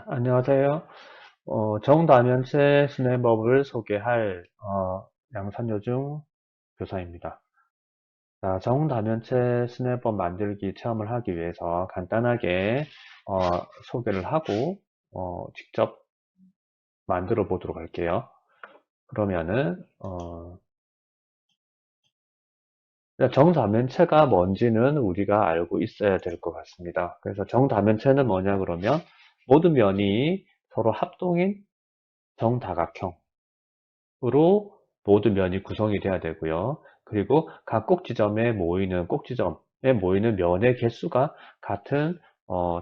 안녕하세요. 정다면체 스냅업을 소개할 양산여중 교사입니다. 자, 정다면체 스냅업 만들기 체험을 하기 위해서 간단하게 어, 소개를 하고 직접 만들어 보도록 할게요. 그러면은 정다면체가 뭔지는 우리가 알고 있어야 될 것 같습니다. 그래서 정다면체는 뭐냐 그러면 모든 면이 서로 합동인 정다각형 으로 모든 면이 구성이 돼야 되고요. 그리고 각 꼭지점에 모이는 면의 개수가 같은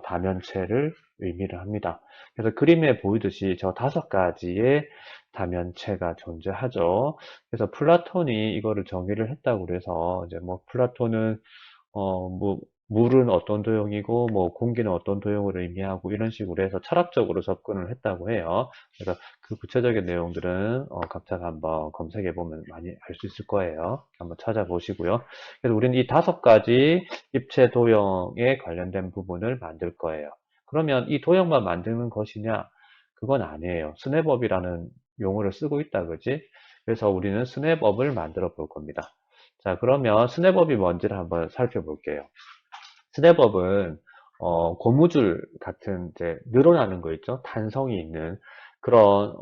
다면체를 의미를 합니다. 그래서 그림에 보이듯이 저 5가지의 다면체가 존재하죠. 그래서 플라톤이 이거를 정의를 했다고 그래서 이제 뭐 플라톤은 뭐, 물은 어떤 도형이고, 뭐, 공기는 어떤 도형을 의미하고, 이런 식으로 해서 철학적으로 접근을 했다고 해요. 그래서 그 구체적인 내용들은, 각자가 한번 검색해보면 많이 알 수 있을 거예요. 한번 찾아보시고요. 그래서 우리는 이 5가지 입체 도형에 관련된 부분을 만들 거예요. 그러면 이 도형만 만드는 것이냐? 그건 아니에요. 스냅업이라는 용어를 쓰고 있다, 그지? 그래서 우리는 스냅업을 만들어 볼 겁니다. 자, 그러면 스냅업이 뭔지를 한번 살펴볼게요. 스냅업은 고무줄 같은 이제 늘어나는 거 있죠? 탄성이 있는 그런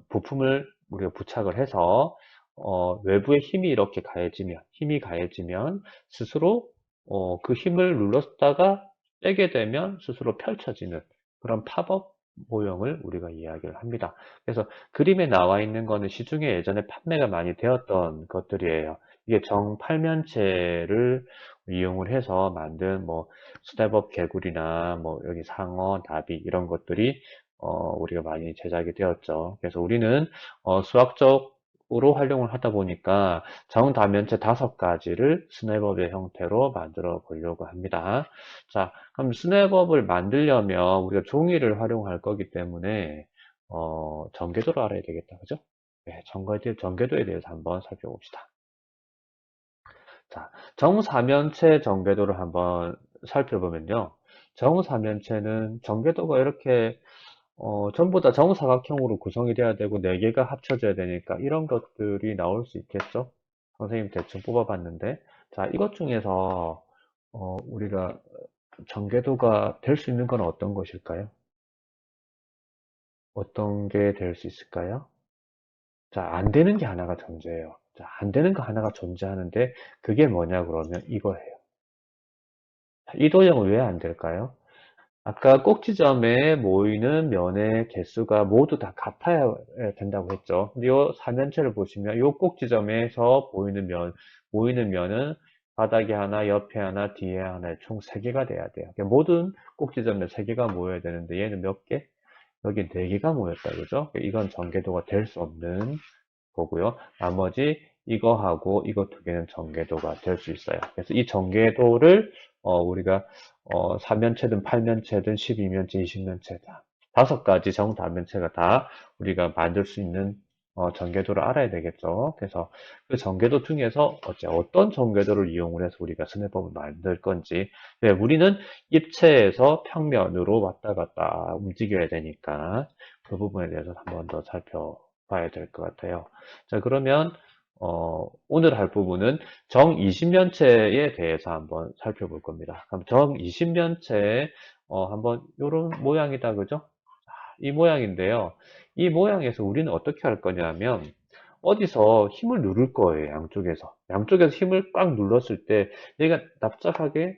부품을 우리가 부착을 해서 외부에 힘이 가해지면 스스로 그 힘을 눌렀다가 빼게 되면 스스로 펼쳐지는 그런 팝업 모형을 우리가 이야기를 합니다. 그래서 그림에 나와 있는 거는 시중에 예전에 판매가 많이 되었던 것들이에요. 이게 정팔면체를 이용을 해서 만든 뭐 스텝업 개구리나 뭐 여기 상어, 나비 이런 것들이 우리가 많이 제작이 되었죠. 그래서 우리는 수학적으로 활용을 하다 보니까 정다면체 5가지를 스냅업의 형태로 만들어 보려고 합니다. 자, 그럼 스냅업을 만들려면 우리가 종이를 활용할 거기 때문에 전개도를 알아야 되겠다. 그죠? 네, 전개도에 대해서 한번 살펴봅시다. 자, 정사면체 전개도를 한번 살펴보면요. 정사면체는 전개도가 이렇게 전부 다 정사각형으로 구성이 돼야 되고 4개가 합쳐져야 되니까 이런 것들이 나올 수 있겠죠? 선생님 대충 뽑아봤는데 자, 이것 중에서 우리가 전개도가 될 수 있는 건 어떤 것일까요? 어떤 게 될 수 있을까요? 자, 안 되는 게 하나가 존재해요. 자, 안 되는 거 하나가 존재하는데 그게 뭐냐 그러면 이거예요. 이 도형은 왜 안 될까요? 아까 꼭지점에 모이는 면의 개수가 모두 다 같아야 된다고 했죠. 근데 이 사면체를 보시면 이 꼭지점에서 모이는 면은 바닥에 하나, 옆에 하나, 뒤에 하나, 총 3개가 돼야 돼요. 그러니까 모든 꼭지점에 3개가 모여야 되는데 얘는 몇 개? 여기 4개가 모였다, 그죠? 그러니까 이건 전개도가 될 수 없는 거고요. 나머지 이거하고 이거 2개는 전개도가 될 수 있어요. 그래서 이 전개도를 우리가 3면체든 8면체든 12면체, 20면체 다 5가지 정다면체가 다 우리가 만들 수 있는 전개도를 알아야 되겠죠. 그래서 그 전개도 중에서 어떤 전개도를 이용을 해서 우리가 스냅업을 만들 건지 네, 우리는 입체에서 평면으로 왔다 갔다 움직여야 되니까 그 부분에 대해서 한 번 더 살펴봐야 될 것 같아요. 자, 그러면 오늘 할 부분은 정 20면체에 대해서 한번 살펴볼 겁니다. 그럼 정 20면체 한번 이런 모양이다, 그죠? 이 모양인데요. 이 모양에서 우리는 어떻게 할 거냐면 어디서 힘을 누를 거예요, 양쪽에서. 양쪽에서 힘을 꽉 눌렀을 때 얘가 납작하게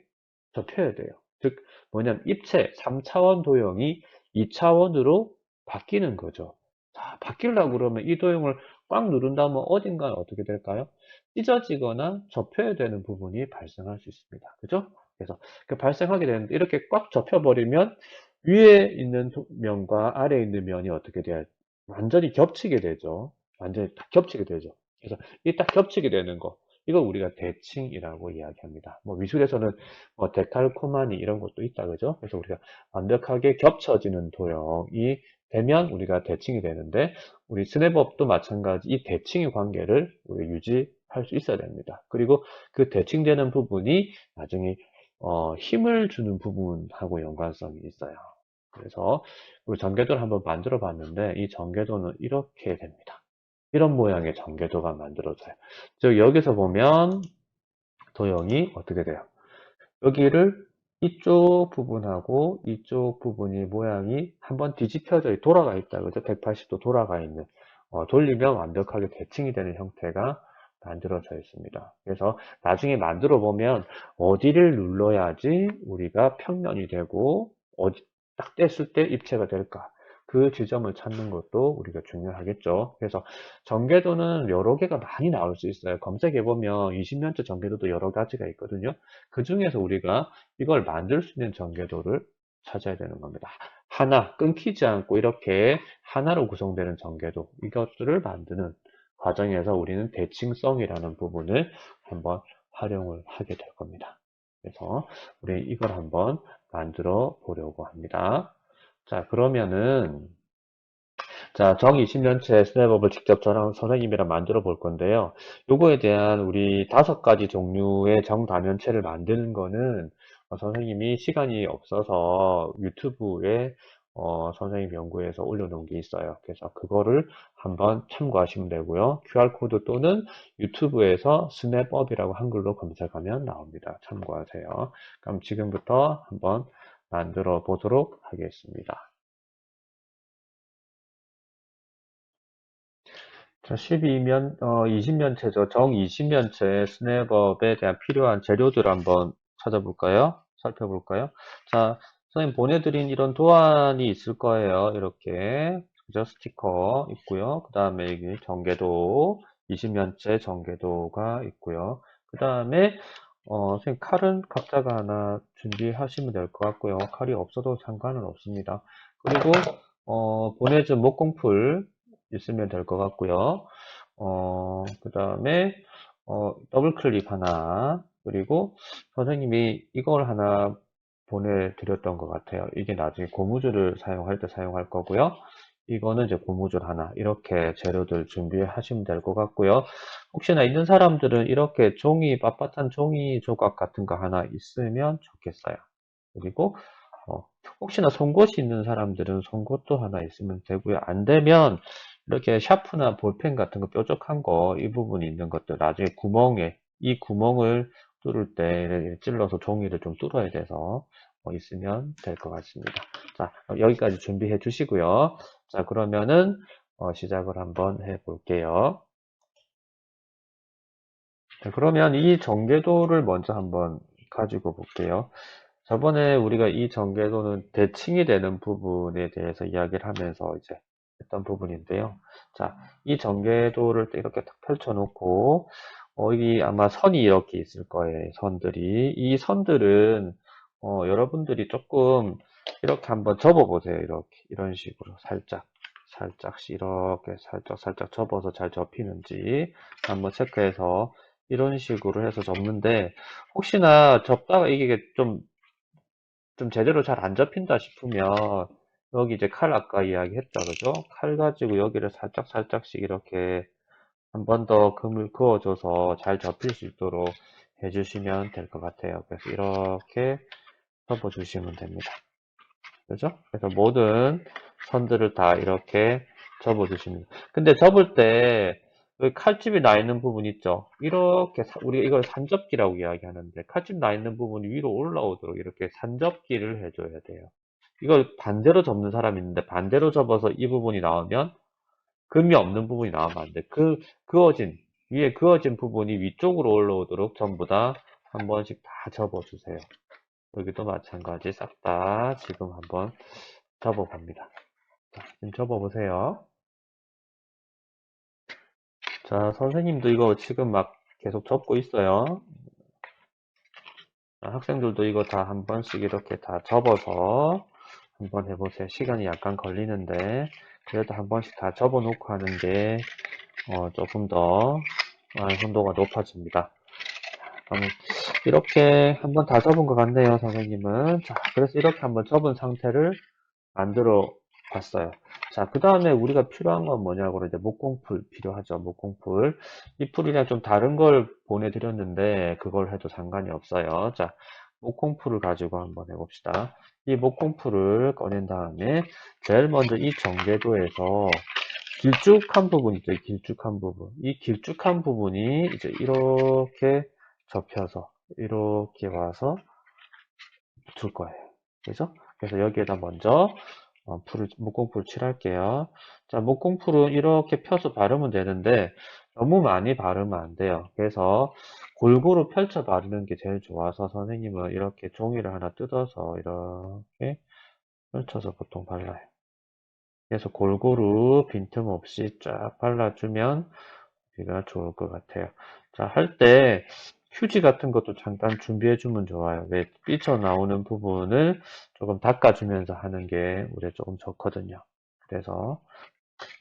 접혀야 돼요. 즉 뭐냐면 입체 3차원 도형이 2차원으로 바뀌는 거죠. 자, 바뀌려고 그러면 이 도형을 꽉 누른다면 어딘가는 어떻게 될까요? 찢어지거나 접혀야 되는 부분이 발생할 수 있습니다. 그죠? 그래서 그 발생하게 되는데 이렇게 꽉 접혀버리면 위에 있는 면과 아래에 있는 면이 어떻게 돼요? 완전히 겹치게 되죠. 완전히 딱 겹치게 되죠. 그래서 이 딱 겹치게 되는 거. 이걸 우리가 대칭이라고 이야기합니다. 뭐 미술에서는 뭐 데칼코마니 이런 것도 있다 그죠? 그래서 우리가 완벽하게 겹쳐지는 도형이 되면 우리가 대칭이 되는데 우리 스냅업도 마찬가지 이 대칭의 관계를 우리 유지할 수 있어야 됩니다. 그리고 그 대칭되는 부분이 나중에 힘을 주는 부분하고 연관성이 있어요. 그래서 우리 전개도를 한번 만들어 봤는데 이 전개도는 이렇게 됩니다. 이런 모양의 전개도가 만들어져요. 즉 여기서 보면 도형이 어떻게 돼요? 여기를 이쪽 부분하고 이쪽 부분이 모양이 한번 뒤집혀져 돌아가 있다. 그죠? 180도 돌아가 있는 돌리면 완벽하게 대칭이 되는 형태가 만들어져 있습니다. 그래서 나중에 만들어 보면 어디를 눌러야지 우리가 평면이 되고 어디 딱 뗐을 때 입체가 될까? 그 지점을 찾는 것도 우리가 중요하겠죠. 그래서 전개도는 여러 개가 많이 나올 수 있어요. 검색해 보면 20년째 전개도도 여러 가지가 있거든요. 그 중에서 우리가 이걸 만들 수 있는 전개도를 찾아야 되는 겁니다. 하나, 끊기지 않고 이렇게 하나로 구성되는 전개도, 이것들을 만드는 과정에서 우리는 대칭성이라는 부분을 한번 활용을 하게 될 겁니다. 그래서 우리 이걸 한번 만들어 보려고 합니다. 자, 그러면은 자, 정 20년째 스냅업을 직접 저랑 선생님이랑 만들어 볼 건데요. 요거에 대한 우리 5가지 종류의 정다면체를 만드는 거는 선생님이 시간이 없어서 유튜브에 선생님 연구해서 올려놓은 게 있어요. 그래서 그거를 한번 참고하시면 되고요. QR코드 또는 유튜브에서 스냅업이라고 한글로 검색하면 나옵니다. 참고하세요. 그럼 지금부터 한번 만들어 보도록 하겠습니다. 자, 20년체죠. 정 20년체 스냅업에 대한 필요한 재료들 한번 찾아볼까요? 살펴볼까요? 자, 선생님 보내드린 이런 도안이 있을 거예요. 이렇게. 그죠? 스티커 있고요. 그 다음에 여기 전개도, 20년째 전개도가 있고요. 그 다음에, 선생님 칼은 각자가 하나 준비하시면 될 것 같고요. 칼이 없어도 상관은 없습니다. 그리고, 보내준 목공풀, 있으면 될 것 같고요. 그 다음에 더블 클릭 하나, 그리고 선생님이 이걸 하나 보내드렸던 것 같아요. 이게 나중에 고무줄을 사용할 때 사용할 거고요. 이거는 이제 고무줄 하나, 이렇게 재료들 준비하시면 될 것 같고요. 혹시나 있는 사람들은 이렇게 종이, 빳빳한 종이 조각 같은 거 하나 있으면 좋겠어요. 그리고 어, 혹시나 송곳이 있는 사람들은 송곳도 하나 있으면 되고요. 안 되면 이렇게 샤프나 볼펜 같은 거 뾰족한 거 이 부분이 있는 것들 나중에 구멍에 이 구멍을 뚫을 때 찔러서 종이를 좀 뚫어야 돼서 있으면 될 것 같습니다. 자, 여기까지 준비해 주시고요. 자, 그러면은 시작을 한번 해 볼게요. 자, 그러면 이 전개도를 먼저 한번 가지고 볼게요. 저번에 우리가 이 전개도는 대칭이 되는 부분에 대해서 이야기를 하면서 이제 했던 부분인데요. 자, 이 전개도를 이렇게 딱 펼쳐놓고, 여기 아마 선이 이렇게 있을 거예요. 선들이. 이 선들은, 여러분들이 조금 이렇게 한번 접어보세요. 이렇게. 이런 식으로. 살짝씩 이렇게 살짝 접어서 잘 접히는지 한번 체크해서 이런 식으로 해서 접는데, 혹시나 접다가 이게 좀 제대로 잘 안 접힌다 싶으면 여기 이제 칼 아까 이야기했죠, 그죠? 칼 가지고 여기를 살짝씩 이렇게 한 번 더 금을 그어줘서 잘 접힐 수 있도록 해주시면 될 것 같아요. 그래서 이렇게 접어주시면 됩니다. 그죠? 그래서 모든 선들을 다 이렇게 접어주시면 돼요. 근데 접을 때 여기 칼집이 나 있는 부분 있죠? 이렇게 우리가 이걸 산접기라고 이야기하는데 칼집 나 있는 부분이 위로 올라오도록 이렇게 산접기를 해줘야 돼요. 이걸 반대로 접는 사람이 있는데 반대로 접어서 이 부분이 나오면 금이 없는 부분이 나오면 안 돼. 위에 그어진 부분이 위쪽으로 올라오도록 전부 다 한 번씩 다 접어주세요. 여기도 마찬가지 싹 다 지금 한번 접어봅니다. 자, 지금 접어보세요. 자, 선생님도 이거 지금 막 계속 접고 있어요. 학생들도 이거 다 한 번씩 이렇게 다 접어서 한번 해보세요. 시간이 약간 걸리는데 그래도 한 번씩 다 접어놓고 하는 게 조금 더 완성도가 높아집니다. 이렇게 한번 다 접은 것 같네요, 선생님은. 자, 그래서 이렇게 한번 접은 상태를 만들어 봤어요. 자, 그 다음에 우리가 필요한 건 뭐냐고 이제 목공풀 필요하죠. 목공풀. 이 풀이랑 좀 다른 걸 보내드렸는데 그걸 해도 상관이 없어요. 자, 목공풀을 가지고 한번 해봅시다. 이 목공풀을 꺼낸 다음에 제일 먼저 이 전개도에서 길쭉한 부분 있죠. 길쭉한 부분. 이 길쭉한 부분이 이제 이렇게 접혀서 이렇게 와서 붙을 거예요. 그죠? 그래서 여기에다 먼저 목공풀 칠할게요. 자, 목공풀은 이렇게 펴서 바르면 되는데 너무 많이 바르면 안 돼요. 그래서 골고루 펼쳐 바르는 게 제일 좋아서 선생님은 이렇게 종이를 하나 뜯어서 이렇게 펼쳐서 보통 발라요. 그래서 골고루 빈틈없이 쫙 발라주면 우리가 좋을 것 같아요. 자, 할 때 휴지 같은 것도 잠깐 준비해주면 좋아요. 왜 삐쳐나오는 부분을 조금 닦아주면서 하는 게 우리가 조금 좋거든요. 그래서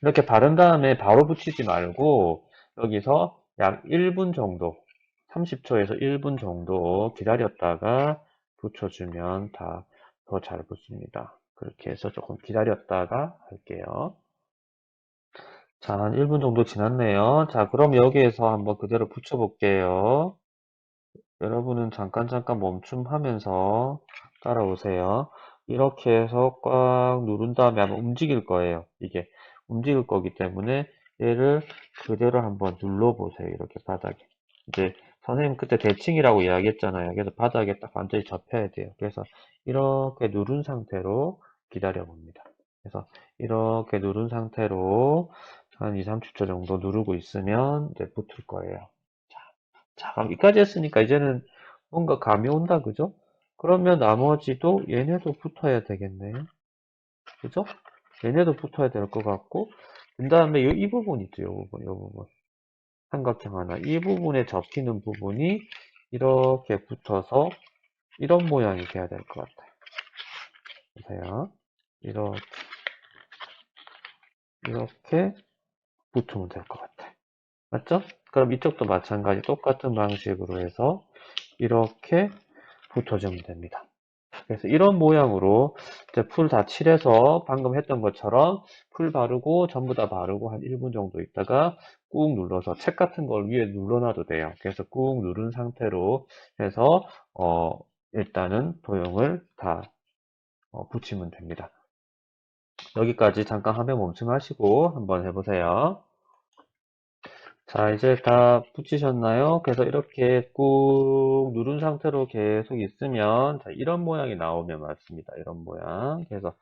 이렇게 바른 다음에 바로 붙이지 말고 여기서 약 1분 정도, 30초에서 1분 정도 기다렸다가 붙여주면 다 더 잘 붙습니다. 그렇게 해서 조금 기다렸다가 할게요. 자, 한 1분 정도 지났네요. 자, 그럼 여기에서 한번 그대로 붙여볼게요. 여러분은 잠깐 멈춤하면서 따라오세요. 이렇게 해서 꽉 누른 다음에 한번 움직일 거예요. 이게 움직일 거기 때문에 얘를 그대로 한번 눌러보세요. 이렇게 바닥에. 이제 선생님 그때 대칭이라고 이야기했잖아요. 그래서 바닥에 딱 완전히 접혀야 돼요. 그래서 이렇게 누른 상태로 기다려 봅니다. 그래서 이렇게 누른 상태로 한 2, 30초 정도 누르고 있으면 이제 붙을 거예요. 자, 그럼 여기까지 했으니까 이제는 뭔가 감이 온다, 그죠? 그러면 나머지도 얘네도 붙어야 되겠네. 그죠? 얘네도 붙어야 될 것 같고, 그 다음에 이 부분 있죠, 이 부분, 이 부분. 삼각형 하나. 이 부분에 접히는 부분이 이렇게 붙어서 이런 모양이 돼야 될 것 같아요. 보세요. 이렇게, 이렇게 붙으면 될 것 같아요. 맞죠? 그럼 이쪽도 마찬가지 똑같은 방식으로 해서 이렇게 붙여주면 됩니다. 그래서 이런 모양으로 이제 풀 다 칠해서 방금 했던 것처럼 풀 바르고 전부 다 바르고 한 1분 정도 있다가 꾹 눌러서 책 같은 걸 위에 눌러놔도 돼요. 그래서 꾹 누른 상태로 해서 일단은 도형을 다 붙이면 됩니다. 여기까지 잠깐 화면 멈춤하시고 한번 해보세요. 자, 이제 다 붙이셨나요? 그래서 이렇게 꾹 누른 상태로 계속 있으면, 자, 이런 모양이 나오면 맞습니다. 이런 모양. 그래서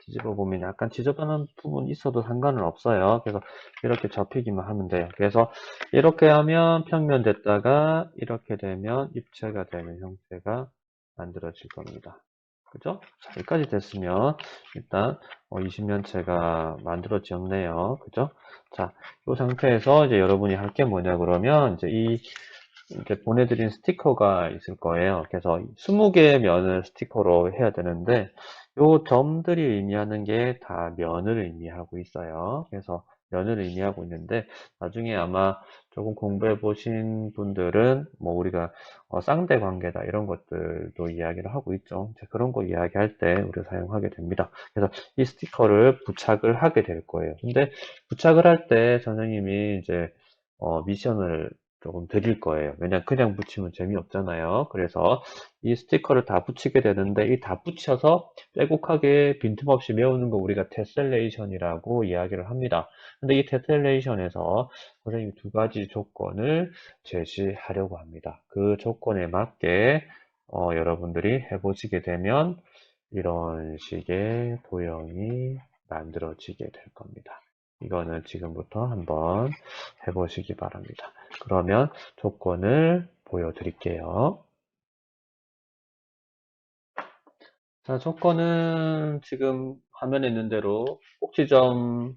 뒤집어 보면 약간 지저분한 부분이 있어도 상관은 없어요. 그래서 이렇게 접히기만 하면 돼요. 그래서 이렇게 하면 평면 됐다가 이렇게 되면 입체가 되는 형태가 만들어질 겁니다. 그죠? 자, 여기까지 됐으면 일단 20면체가 만들어졌네요. 그죠? 자, 이 상태에서 이제 여러분이 할 게 뭐냐 그러면 이제 보내드린 스티커가 있을 거예요. 그래서 20개의 면을 스티커로 해야 되는데 요 점들이 의미하는 게 다 면을 의미하고 있어요. 그래서 면을 의미하고 있는데 나중에 아마 조금 공부해 보신 분들은 뭐 우리가 쌍대 관계다 이런 것들도 이야기를 하고 있죠. 이제 그런 거 이야기할 때 우리가 사용하게 됩니다. 그래서 이 스티커를 부착을 하게 될 거예요. 근데 부착을 할 때 선생님이 이제 미션을 조금 드릴 거예요. 왜냐 그냥 붙이면 재미없잖아요. 그래서 이 스티커를 다 붙이게 되는데 이 다 붙여서 빼곡하게 빈틈없이 메우는 거 우리가 테셀레이션이라고 이야기를 합니다. 근데 이 테셀레이션에서 선생님이 두 가지 조건을 제시하려고 합니다. 그 조건에 맞게 여러분들이 해보시게 되면 이런 식의 도형이 만들어지게 될 겁니다. 이거는 지금부터 한번 해보시기 바랍니다. 그러면 조건을 보여드릴게요. 자, 조건은 지금 화면에 있는 대로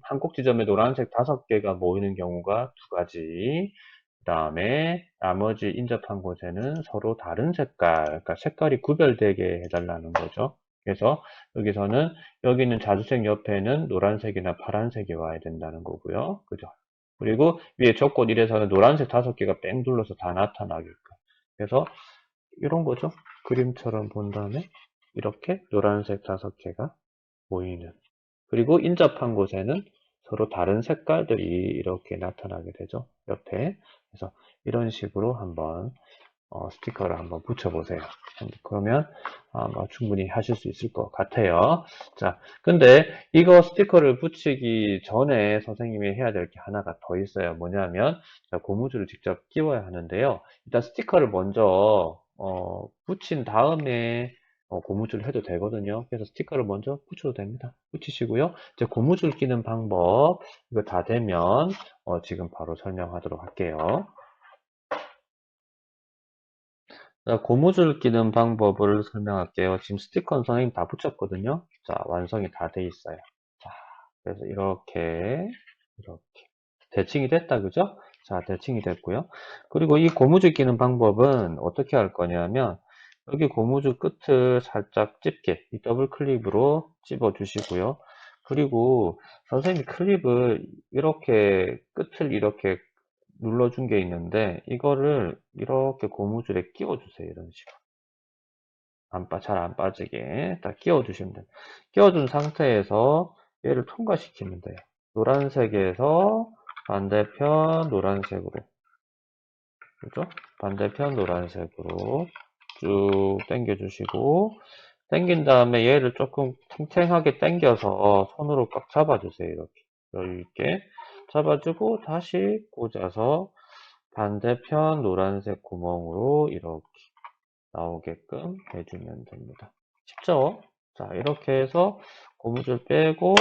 한 꼭지점에 노란색 5개가 모이는 경우가 2가지. 그 다음에 나머지 인접한 곳에는 서로 다른 색깔, 그러니까 색깔이 구별되게 해달라는 거죠. 그래서 여기서는 여기 있는 자주색 옆에는 노란색이나 파란색이 와야 된다는 거고요. 그죠? 그리고 위에 조건 1에서는 노란색 5개가 뺑 둘러서 다 나타나게끔. 그래서 이런 거죠. 그림처럼 본 다음에 이렇게 노란색 5개가 보이는. 그리고 인접한 곳에는 서로 다른 색깔들이 이렇게 나타나게 되죠. 옆에. 그래서 이런 식으로 한번 스티커를 한번 붙여보세요. 그러면 아마 충분히 하실 수 있을 것 같아요. 자, 근데 이거 스티커를 붙이기 전에 선생님이 해야 될 게 하나가 더 있어요. 뭐냐면 고무줄을 직접 끼워야 하는데요. 일단 스티커를 먼저 붙인 다음에 고무줄을 해도 되거든요. 그래서 스티커를 먼저 붙여도 됩니다. 붙이시고요. 이제 고무줄 끼는 방법 이거 다 되면 지금 바로 설명하도록 할게요. 자, 고무줄 끼는 방법을 설명할게요. 지금 스티커는 선생님 다 붙였거든요. 자, 완성이 다 돼 있어요. 자, 그래서 이렇게 대칭이 됐다, 그죠? 자, 대칭이 됐고요. 그리고 이 고무줄 끼는 방법은 어떻게 할 거냐면 여기 고무줄 끝을 살짝 집게, 이 더블 클립으로 집어 주시고요. 그리고 선생님이 클립을 이렇게 끝을 이렇게 눌러준 게 있는데 이거를 이렇게 고무줄에 끼워 주세요. 이런 식으로 잘 안 빠지게 딱 끼워 주시면 돼요. 끼워준 상태에서 얘를 통과시키면 돼요. 노란색에서 반대편 노란색으로, 그죠? 반대편 노란색으로 쭉 당겨 주시고, 당긴 다음에 얘를 조금 탱탱하게 당겨서 손으로 꽉 잡아주세요. 이렇게 여유 있게 잡아주고 다시 꽂아서 반대편 노란색 구멍으로 이렇게 나오게끔 해주면 됩니다. 쉽죠? 자, 이렇게 해서 고무줄 빼고,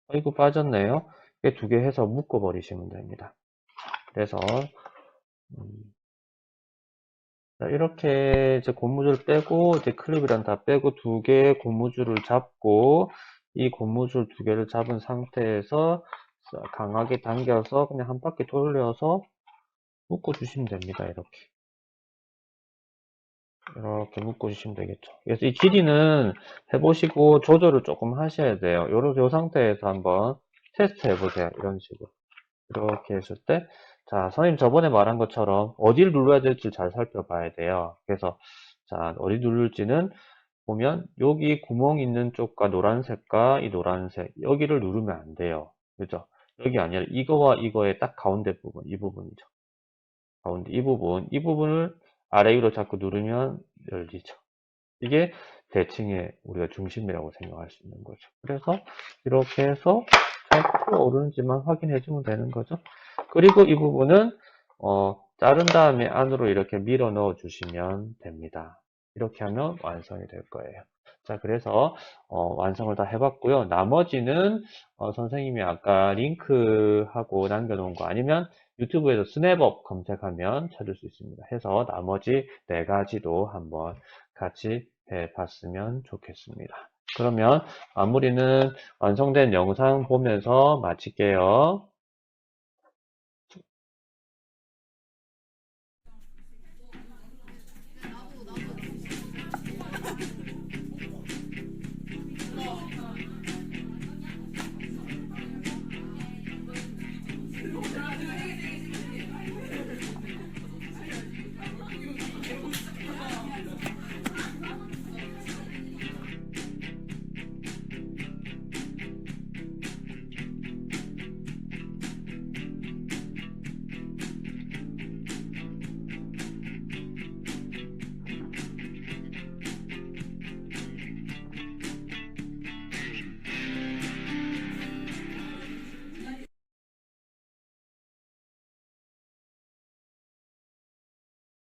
아이고 빠졌네요. 이게 두 개 해서 묶어 버리시면 됩니다. 그래서 자, 이렇게 이제 고무줄 빼고 이제 클립이랑 다 빼고 두 개의 고무줄을 잡고 이 고무줄 두 개를 잡은 상태에서 강하게 당겨서 그냥 한 바퀴 돌려서 묶어 주시면 됩니다. 이렇게 묶어 주시면 되겠죠. 그래서 이 길이는 해보시고 조절을 조금 하셔야 돼요. 요 상태에서 한번 테스트 해보세요. 이런 식으로. 이렇게 했을 때, 자, 선생님 저번에 말한 것처럼 어디를 눌러야 될지 잘 살펴봐야 돼요. 그래서, 자, 어디 누를지는 보면 여기 구멍 있는 쪽과 노란색과 이 노란색, 여기를 누르면 안 돼요. 그죠? 여기 아니라 이거와 이거의 딱 가운데 부분, 이 부분이죠. 가운데 이 부분을 아래 위로 자꾸 누르면 열리죠. 이게 대칭의 우리가 중심이라고 생각할 수 있는 거죠. 그래서 이렇게 해서 잘 끌어오르는지만 확인해 주면 되는 거죠. 그리고 이 부분은 자른 다음에 안으로 이렇게 밀어 넣어 주시면 됩니다. 이렇게 하면 완성이 될 거예요. 자, 그래서 완성을 다 해봤고요. 나머지는 선생님이 아까 링크하고 남겨놓은 거 아니면 유튜브에서 스냅업 검색하면 찾을 수 있습니다. 해서 나머지 네 가지도 한번 같이 해봤으면 좋겠습니다. 그러면 마무리는 완성된 영상 보면서 마칠게요.